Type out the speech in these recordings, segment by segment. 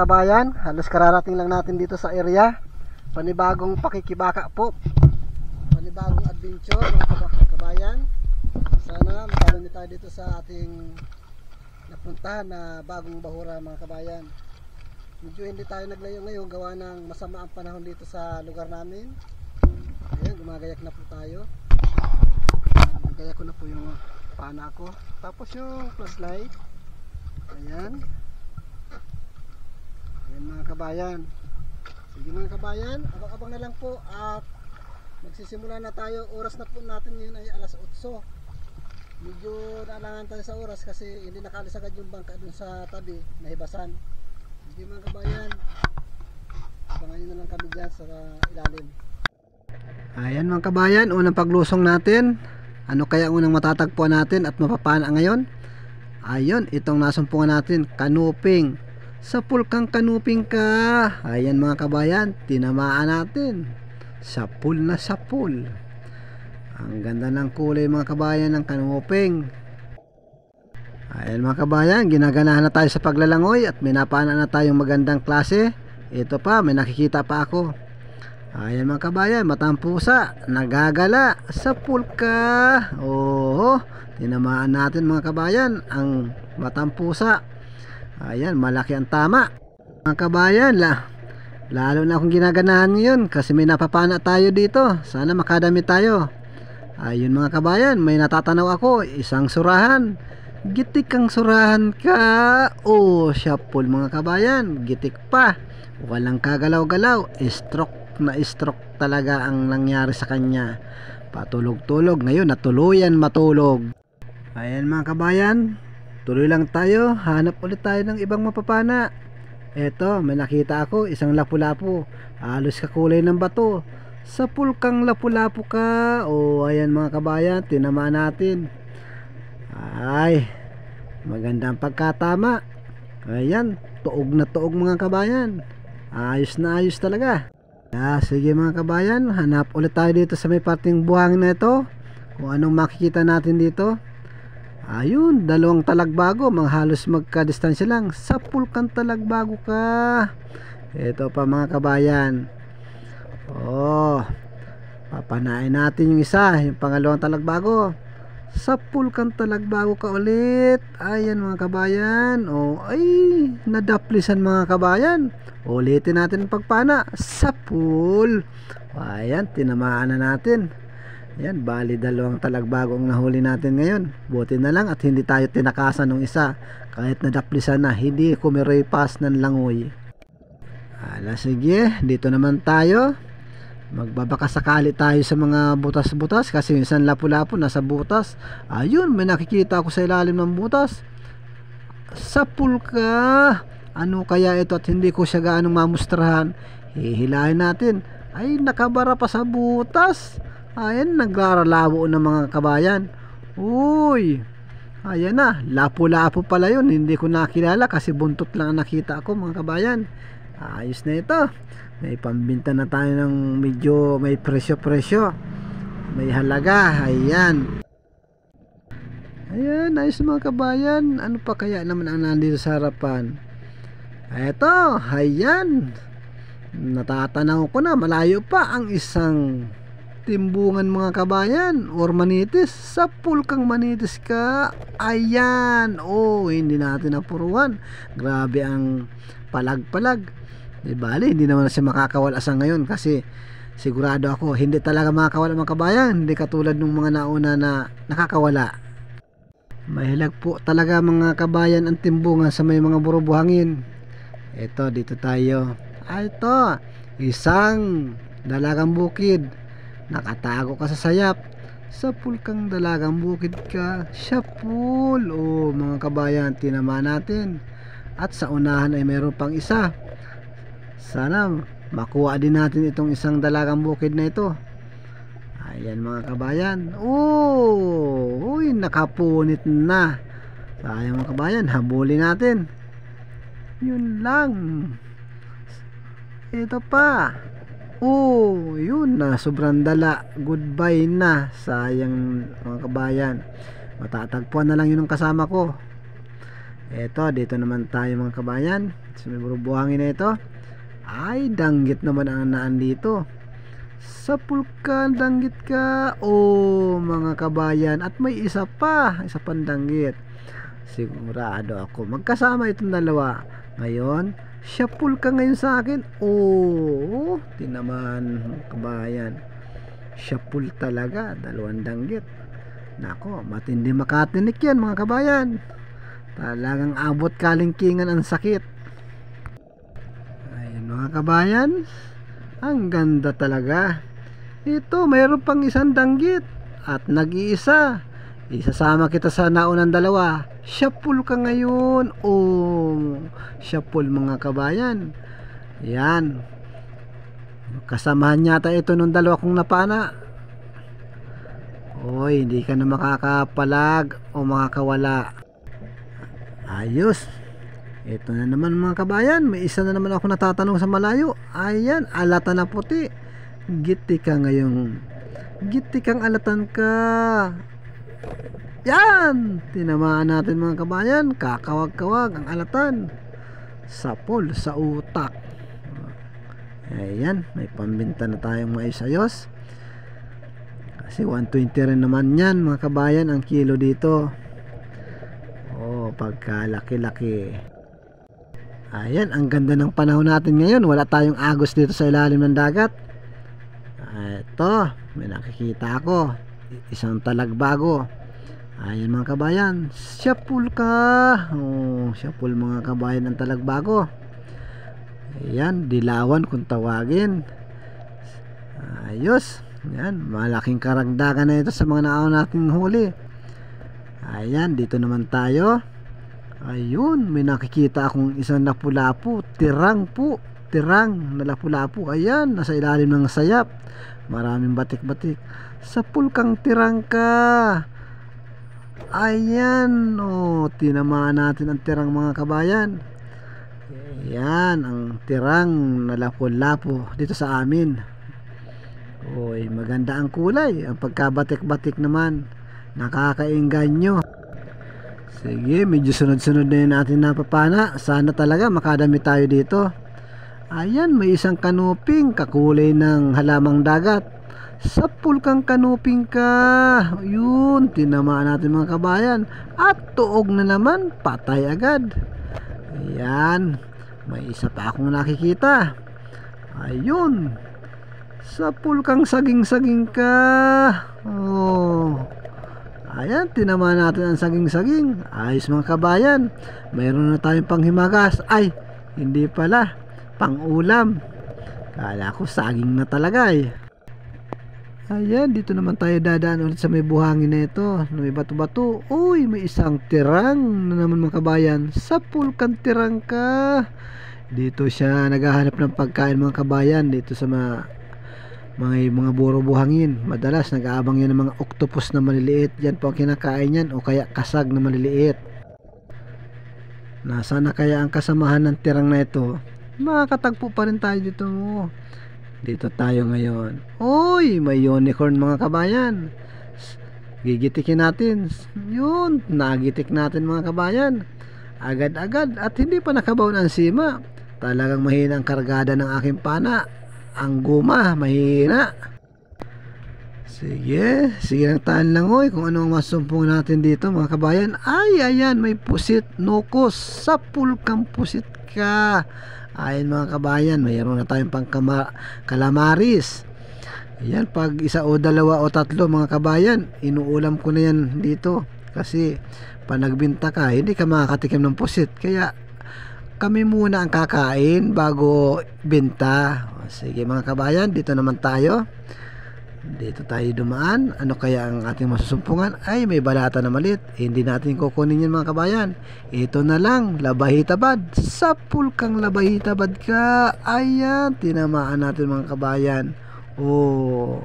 kabayan, halos kararating lang natin dito sa area. Panibagong pakikibaka po, panibagong adventure mga kabayan. Sana makalami tayo dito sa ating napuntahan na bagong bahura mga kabayan. Medyo hindi tayo naglayo ngayon gawa ng masama ang panahon dito sa lugar namin. Ayan, gumagayak na po tayo. Gayak ko na po yung pana ko. Tapos yung flashlight. Ayan. Ayan mga kabayan. Sige mga kabayan, abang-abang na lang po at magsisimula na tayo. Oras na po natin ngayon ay alas 8. Medyo naalangan tayo sa oras kasi hindi nakaalis agad yung bangka dun sa tabi, nahibasan. Sige mga kabayan, abangan nyo na lang kami dyan sa ilalim. Ayan mga kabayan, unang paglusong natin. Ano kaya unang matatagpuan natin at mapapana ngayon? Ayun, itong nasumpungan natin, kanuping. Sa pool kang kanuping ka. Ayan mga kabayan, tinamaan natin. Sa pool na sa pool. Ang ganda ng kulay mga kabayan ng kanuping. Ayan mga kabayan, ginaganahan na tayo sa paglalangoy at may napana na tayong magandang klase. Ito pa, may nakikita pa ako. Ayan mga kabayan, matang pusa, nagagala sa pool ka. Oo, tinamaan natin mga kabayan ang matang pusa. Ayan, malaki ang tama mga kabayan. Lalo na akong ginaganahan ngayon kasi may napapana tayo dito. Sana makadami tayo. Ayun mga kabayan, may natatanaw ako, isang surahan. Gitik ang surahan ka. Oh, syapol mga kabayan, gitik pa, walang kagalaw-galaw. Stroke talaga ang nangyari sa kanya. Patulog-tulog, ngayon natuluyan matulog. Ayan mga kabayan, tuloy lang tayo, hanap ulit tayo ng ibang mapapana. Eto, may nakita ako, isang lapu-lapu, halos kakulay ng bato. Sa pool kang lapu-lapu ka. O ayan mga kabayan, tinamaan natin. Ay, magandang pagkatama. Ayan, tuog na tuog mga kabayan. Ayos na ayos talaga. Sige mga kabayan, hanap ulit tayo dito sa may parting buhangin na ito. Kung anong makikita natin dito. Ayun, dalawang talagbago, mga halos magkadistansya lang. Sa pool kang talagbago ka. Ito pa mga kabayan. Oh, papanain natin yung isa, yung pangalawang talagbago. Sa pool kang talagbago ka ulit. Ayan mga kabayan. Oh, ay, nadaplisan mga kabayan. Ulitin natin ang pagpana. Sa pool. Ayan, tinamaan na natin. Ayan, bali dalawang talagbago ang nahuli natin ngayon. Buti na lang at hindi tayo tinakasan ng isa. Kahit nadaplisan na, hindi kumirepas ng langoy. Sige, dito naman tayo. Magbabaka sakali tayo sa mga butas-butas kasi minsan lapu-lapu nasa butas. Ayun, may nakikita ako sa ilalim ng butas. Sa pool ka. Ano kaya ito at hindi ko siya gaanong mamustrahan. Hihilahin natin. Ay, nakabara pa sa butas. Ayan, naglaralabo ng mga kabayan. Uy, ayan na, lapu-lapu pala yun. Hindi ko nakilala kasi buntot lang ang nakita ko mga kabayan. Ayos na ito. May pambinta na tayo ng medyo may presyo-presyo, may halaga. Ayan. Ayan, ayos mga kabayan. Ano pa kaya naman ang nandito sa harapan? Eto, ayan. Natatanaw ko na, malayo pa ang isang timbungan mga kabayan or manitis. Sa pool kang manitis ka. Ayan. Oh, hindi natin napuruan. Grabe ang palag-palag. Di bali, hindi naman siya makakawala sa ngayon kasi sigurado ako hindi talaga makakawala mga kabayan. Hindi katulad ng mga nauna na nakakawala. Mahilag po talaga mga kabayan ang timbungan sa may mga burubuhangin. Ito, dito tayo. Ito, isang dalagang bukid. Nakatago ka sa sayap. Sa pool kang dalagang bukid ka. Sa pool. Oh mga kabayan, tinamaan natin. At sa unahan ay mayroon pang isa. Sana makuha din natin itong isang dalagang bukid na ito. Ayan mga kabayan. Oh, uy, nakapunit na. Sayang mga kabayan, habulin natin. Yun lang. Ito pa. Oh, yun na, sobrang dala. Goodbye na. Sayang mga kabayan. Matatagpuan na lang yun ang kasama ko. Eto, dito naman tayo mga kabayan. Sa may buhangin na ito. Ay, danggit naman ang naan dito. Sapul ka, danggit ka. Oh, mga kabayan. At may isa pang danggit. Sigurado ako magkasama itong dalawa. Ngayon, sapul ka ngayon sa akin. Oh, tinaman mga kabayan. Sapul talaga, dalawang danggit. Nako, matindi makatinik yan mga kabayan. Talagang abot kalingkingan ang sakit. Ayun mga kabayan, ang ganda talaga. Ito, mayroon pang isang danggit at nag-iisa. Isasama kita sa naunang dalawa. Sapul ka ngayon. Oh, sapul mga kabayan. Yan. Kasamahan yata ito nung dalawa kong napana. Oy, hindi ka na makakapalag o makakawala. Ayos. Ito na naman mga kabayan. May isa na naman ako natatanong sa malayo. Ayan, alata na puti. Giti ka ngayon. Giti kang alatan ka. Yan. Tinamaan natin mga kabayan. Kakawag-kawag ang alatan. Sapol sa utak. Ayan, may pambinta na tayong maayos-ayos. Kasi 120 rin naman yan mga kabayan ang kilo dito. Oh, pagka laki-laki. Ayan, ang ganda ng panahon natin ngayon. Wala tayong agos dito sa ilalim ng dagat. Ito, may nakikita ako. Isang talagbago. Ayan mga kabayan. Sapul ka. Oh, sapul mga kabayan ng talagbago. Ayan, dilawan kung tawagin. Ayos. Ayan, malaking karagdagan na ito sa mga naon nating huli. Ayan, dito naman tayo. Ayun, may nakikita akong isang lapu-lapu. Tirang po. Tirang na lapu-lapu. Ayan, nasa ilalim ng sayap. Maraming batik-batik. Sapul kang tirang ka. Ayan, oh, tinamaan natin ang tirang mga kabayan. Ayan, ang tirang na lapu-lapu dito sa amin. Oy, maganda ang kulay. Ang pagkabatik-batik naman, nakakaengganyo. Sige, medyo sunod-sunod na yun natin napapana. Sana talaga makadami tayo dito. Ayan, may isang kanuping kakulay ng halamang dagat. Sapul kang kanuping ka. Yun, tinamaan natin mga kabayan. At tuog na naman, patay agad. Ayan, may isa pa akong nakikita. Ayun, sapul kang saging-saging ka. Oh, ayan, tinamaan natin ang saging-saging. Ayos mga kabayan. Mayroon na tayong panghimagas. Ay, hindi pala, pang ulam. Kala ko saging na talaga eh. Ayan, dito naman tayo dadaan ulit sa may buhangin na ito, na may bato-bato. Uy, may isang tirang na naman mga kabayan. Sapul kang tirang ka. Dito siya naghahanap ng pagkain mga kabayan. Dito sa mga buro buhangin. Madalas nag-aabang yan ng mga octopus na maliliit. Yan po ang kinakain yan, o kaya kasag na maliliit. Nasaan na kaya ang kasamahan ng tirang na ito? Makakatagpo pa rin tayo dito. Dito tayo ngayon. Uy, may unicorn mga kabayan. Gigitikin natin. Yun, nagitik natin mga kabayan. Agad-agad at hindi pa nakabaon ang sima. Talagang mahina ang kargada ng aking pana. Ang guma, mahina. Sige, sige lang taan lang oy kung ano ang masumpong natin dito mga kabayan. Ay, ayan, may pusit, nukos. Sapul kang pusit ka. Ayan mga kabayan, mayroon na tayong pang kalamaris. Ayan, pag isa o dalawa o tatlo mga kabayan, inuulam ko na yan dito. Kasi pag nagbinta ka, hindi ka makakatikim ng pusit. Kaya kami muna ang kakain bago binta. Sige mga kabayan, dito naman tayo. Dito tayo dumaan. Ano kaya ang ating masusumpungan? Ay, may balata na malit. Hindi natin kukunin yan mga kabayan. Ito na lang, labahitabad. Sapul kang labahitabad ka. Ayan, tinamaan natin mga kabayan. Oh,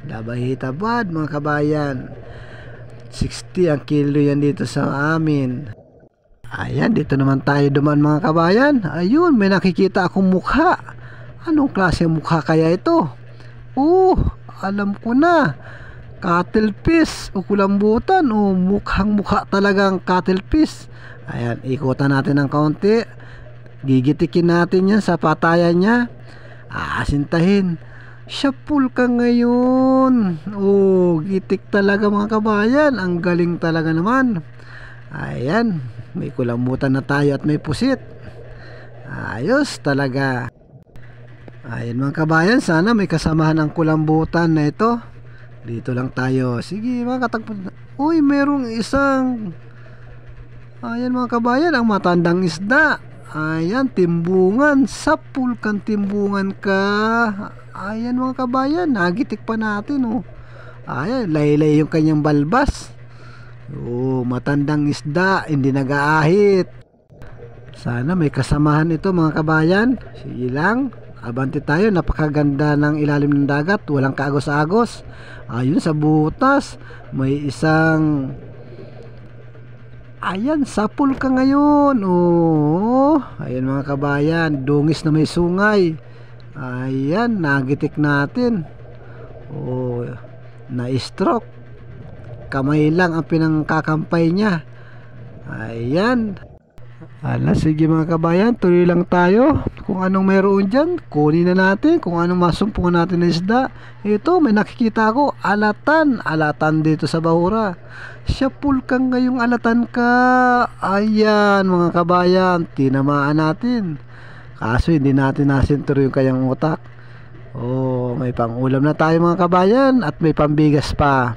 labahitabad mga kabayan. 60 ang kilo yan dito sa amin. Ayan, dito naman tayo dumaan mga kabayan. Ayun, may nakikita akong mukha. Anong klase mukha kaya ito? Alam ko na. Cuttlefish o kulambutan. Mukhang mukha talagang cuttlefish. Ayan, ikutan natin ng kaunti. Gigitikin natin yan sa patayan niya. Aasintahin. Syapul ka ngayon. Oh, gitik talaga mga kabayan. Ang galing talaga naman. Ayan, may kulambutan na tayo at may pusit. Ayos talaga. Ayan mga kabayan, sana may kasamahan ang kulambutan na ito. Dito lang tayo. Sige mga katagpo. Uy, merong isang. Ayan mga kabayan, ang matandang isda. Ayan, timbungan. Sapul kang timbungan ka. Ayan mga kabayan, nagitik pa natin oh. Ayan, laylay yung kanyang balbas. Oh, matandang isda, hindi nag-aahit. Sana may kasamahan ito mga kabayan. Sige lang. Abante tayo, napakaganda ng ilalim ng dagat, walang kaagos-agos. Ayun sa butas, may isang. Ayan, sapul ka ngayon. Oh, ayan mga kabayan, dungis na may sungay. Ayan, nagitik natin. Oh, na-stroke. Kamay lang ang pinangkakampay niya. Ayan. Ala, sige mga kabayan, tuloy lang tayo. Kung anong mayroon dyan, kunin na natin. Kung anong masumpungan natin ng isda. Ito, may nakikita ko, alatan. Alatan dito sa bahura. Syapul kang ngayong alatan ka. Ayan mga kabayan, tinamaan natin. Kaso hindi natin nasinturo yung kanyang utak. Oh, may pangulam na tayo mga kabayan. At may pambigas pa.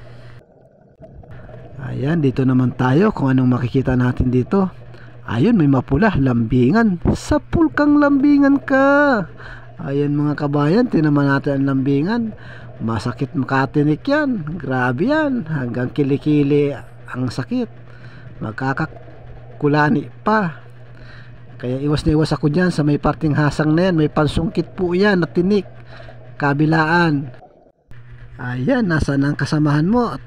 Ayan, dito naman tayo. Kung anong makikita natin dito. Ayun, may mapula, lambingan. Sapul kang lambingan ka. Ayan mga kabayan, tinaman natin ang lambingan. Masakit makatinik yan. Grabe yan. Hanggang kilikili ang sakit. Magkakakulani pa. Kaya iwas na iwas ako dyan sa may parting hasang na yan. May pansungkit po yan na tinik. Kabilaan. Ayan, nasaan ang kasamahan mo? At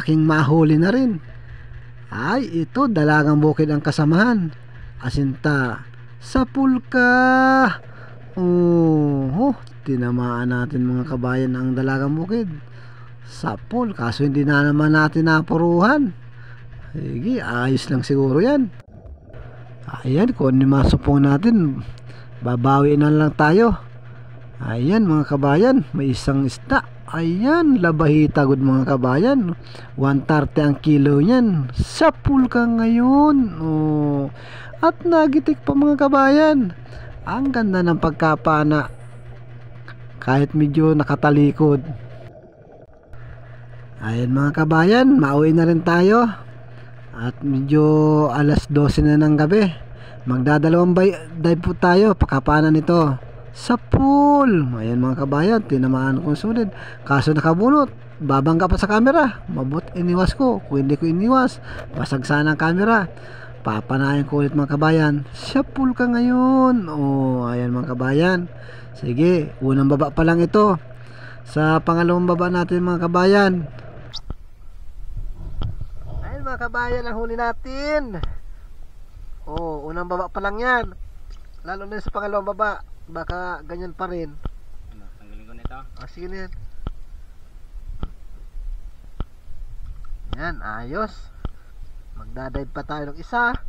aking mahuli na rin. Ay, ito, dalagang bukid ang kasamahan. Asinta, sapul ka. Oh, tinamaan natin mga kabayan ang dalagang bukid. Sapul, kaso hindi na naman natin napuruhan. Sige, ayos lang siguro yan. Ayan, kung masupong natin, babawi na lang tayo. Ayan mga kabayan, may isang isda. Ayan, labahita good mga kabayan. 130 ang kilo niyan. Sapul ka ngayon. Oh. At nagitik pa mga kabayan. Ang ganda ng pagkapana. Kahit medyo nakatalikod. Ayan mga kabayan, mauwi na rin tayo. At medyo alas 12 na ng gabi. Magdadalawang dive po tayo, pagkapana nito. Sapul. Ayan mga kabayan, tinamaan kong sunod. Kaso nakabunot, babangga pa sa camera. Mabut iniwas ko. Kung hindi ko iniwas, basag sana ang camera. Papanayan ko ulit mga kabayan. Sapul ka ngayon. Oh, ayan mga kabayan. Sige, unang baba pa lang ito. Sa pangalawang baba natin mga kabayan. Ayan mga kabayan, ang huli natin. Oh, unang baba pa lang yan. Lalo na sa pangalawang baba. Baka ganyan pa rin. Ano, tanggalin ko nito? Sige na yan. Yan, ayos. Magdadive pa tayo ng isa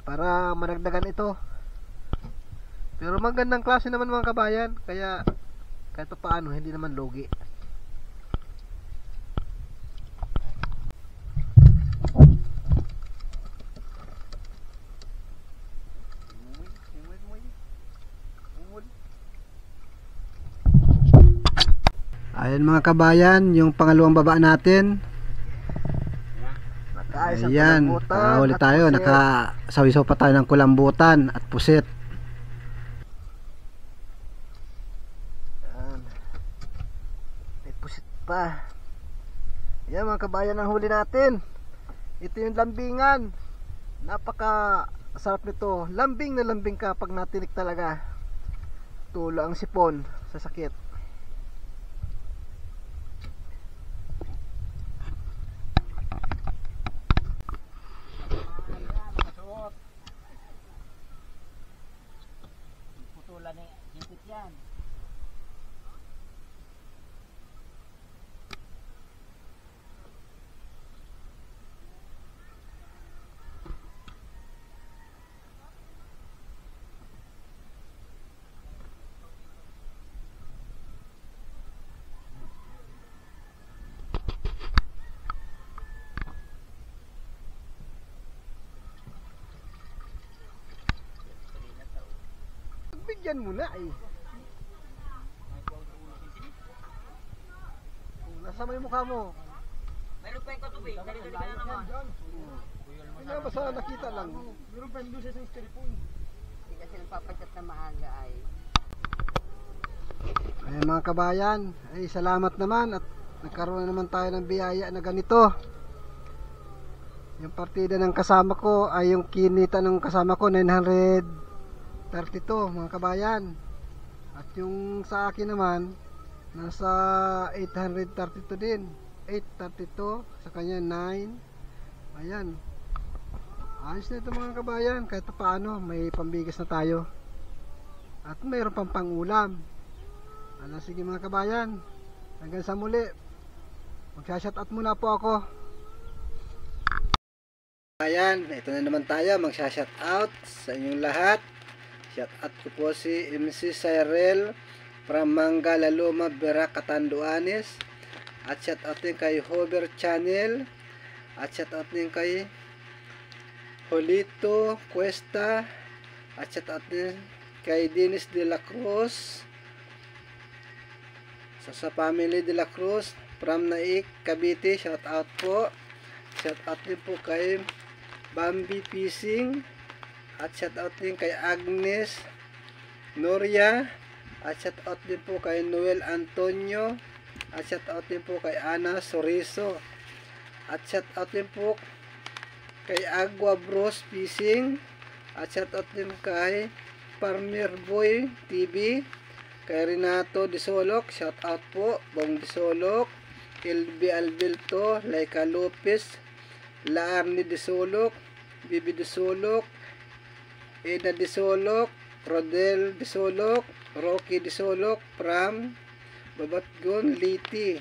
para managdagan ito. Pero magandang klase naman mga kabayan. Kaya kahit pa paano, hindi naman lugi. Ayan mga kabayan, yung pangalawang baba natin. Ayan, nakahuli tayo, nakasawisaw pa tayo ng kulambutan at pusit. Ayan. May pusit pa. Ayan mga kabayan, ang huli natin. Ito yung lambingan. Napaka sarap nito. Lambing na lambing ka pag natinik talaga. Tulo ang sipon sa sakit. Putulan ni hipit yan. bigyan mo na eh. Nasa may mukha mo. Meron pa yung katubig. Dali-dali ka na naman. Kaya basta nakita lang. Meron pa yung doon sa isang cellphone. Hindi kasi nagpapachat na maaga ay. Ayan mga kabayan, ay salamat naman at nagkaroon naman tayo ng biyaya na ganito. Yung partida ng kasama ko ay yung kinita ng kasama ko 932 mga kabayan. At yung sa akin naman nasa 832 din. 832 sa kanya 9. Ayan. Ayos na ito mga kabayan, kahit paano may pambigas na tayo. At mayroon pang pangulam. Sige mga kabayan, hanggang sa muli. Magsha-shoutout muna po ako. Ayan, ito na naman tayo, magsha-shoutout sa inyong lahat. Shoutout ko po si MC Cyril from Manggalaluma, Bera, Catanduanes. At shoutout din kay Hover Channel. At shoutout din kay Jolito Cuesta. At shoutout din kay Dennis de la Cruz. Sa family de la Cruz from Naik, Cavite, shout out po. Shout out din po kay Bambi Fishing. At shout out din kay Agnes Noria. At shout out din po kay Noel Antonio. At shout out din po kay Ana Sorizo. At shout out din po kay Agua Bros Fishing. At shout out din kay Farmer Boy TV. Kay Renato Disolok, shout out po. Bong Disolok, LB Albilto, Laika Lopez, Laarni Disolok, Bibi Disolok, Eda Disolok, Rodel Disolok, Rocky Disolok from Babatgon, Liti.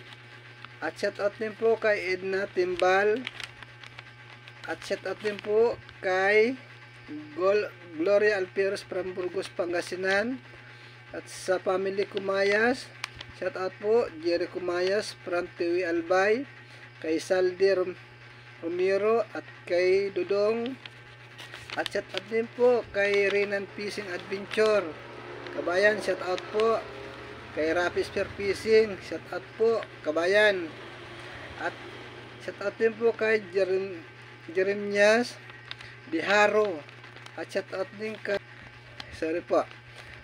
At shout out din po kay Edna Timbal. At shout out din po kay Gloria Alperos from Burgos, Pangasinan. At sa family Kumayas, shout out po Jerry Kumayas from Tiwi Albay, kay Saldi Romero at kay Dudong. At shout out din po kay Renan Fishing Adventure. Kabayan, shout out po kay Rapi Spear Fishing, shout out po kabayan. At shout out din po kay Jeremias Diharo. At shout out din kay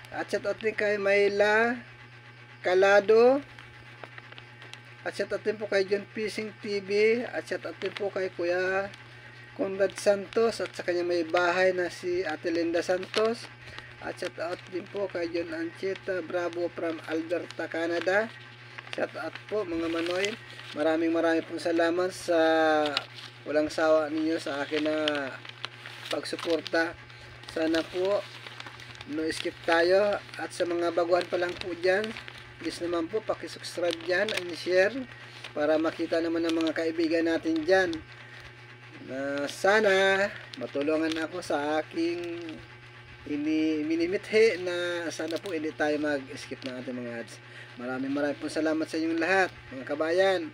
At shout out din kay Mayla Calado. At shout out din po kay John Fishing TV. At shout out din po kay Kuya Conrad Santos at sa kanya may bahay na si Ate Linda Santos. At shout out din po kay John Ancheta Bravo from Alberta, Canada. Shout out po mga Manoy. Maraming pong salamat sa walang sawa ninyo sa akin na pagsuporta. Sana po no skip tayo. At sa mga baguhan pa lang po dyan, please naman po pakisubscribe dyan and share para makita naman ng mga kaibigan natin dyan na sana matulungan ako sa aking minimithi na sana po hindi tayo mag-skip ng ating mga ads. Maraming po salamat sa inyong lahat mga kabayan.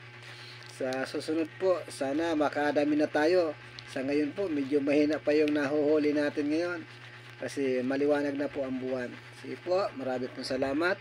Sa susunod po sana makadami na tayo. Sa ngayon po medyo mahina pa yung nahuhuli natin ngayon kasi maliwanag na po ang buwan. Sige po, marami pong salamat.